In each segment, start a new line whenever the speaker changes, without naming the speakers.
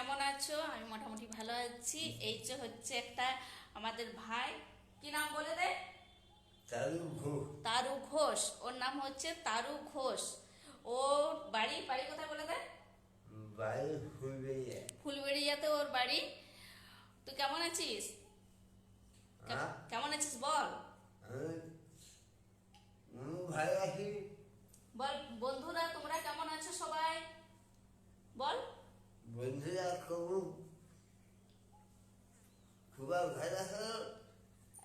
কেমন আছো? আমি মোটামুটি ভালো আছি। এই যে হচ্ছে একটা আমাদের ভাই, কি নাম বলে দে?
তারু ঘোষ।
তারু ঘোষ। ওর নাম হচ্ছে তারু ঘোষ। ও বাড়ি বাড়ি কোথায় বলে দে?
বাড়ি ফুলবেড়িয়া।
ফুলবেড়িয়াতে ওর বাড়ি। তুই কেমন আছিস?
হ্যাঁ,
কেমন আছিস বল।
আমি ভালো আছি।
বল বন্ধুরা, তোমরা কেমন আছো সবাই? বল।
বন্ধুরা খুব খুব ভালো আছে।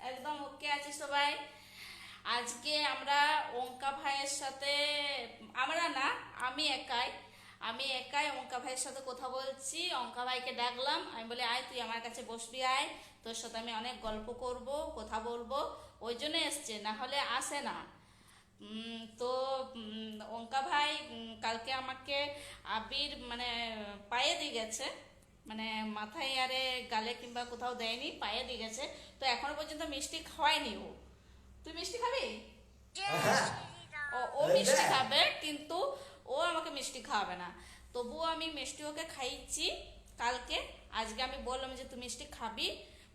একদম ওকে আছি সবাই। আজকে আমরা অঙ্কা ভাইয়ের সাথে, আমরা না, আমি একাই অঙ্কা ভাইয়ের সাথে কথা বলছি। অঙ্কা ভাইকে ডাকলাম, আমি বলি আয় তুই আমার কাছে বসবি, আয় তোর সাথে আমি অনেক গল্প করব, কথা বলবো। ওই জন্য এসছে, না হলে আসে না। তো অঙ্কা ভাই কালকে আমাকে আবির মানে পায়ে দিয়ে গেছে, মানে মাথায় আরে গালে কিংবা কোথাও দেয়নি, পায়ে দিয়ে গেছে। তো এখনো পর্যন্ত মিষ্টি খাওয়ায়নি ও। তুই মিষ্টি খাবি? ও মিষ্টি খাবে, কিন্তু ও আমাকে মিষ্টি খাওয়াবে না। তবুও আমি মিষ্টি ওকে খাইয়েছি কালকে। আজকে আমি বললাম যে তুই মিষ্টি খাবি,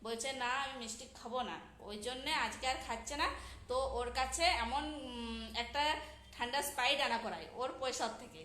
বলছে না আমি মিষ্টি খাবো না। ওই জন্যে আজকে আর খাচ্ছে না। তো ওর কাছে এমন একটা ঠান্ডা স্প্রাইট আনা করাই ওর পয়সার থেকে।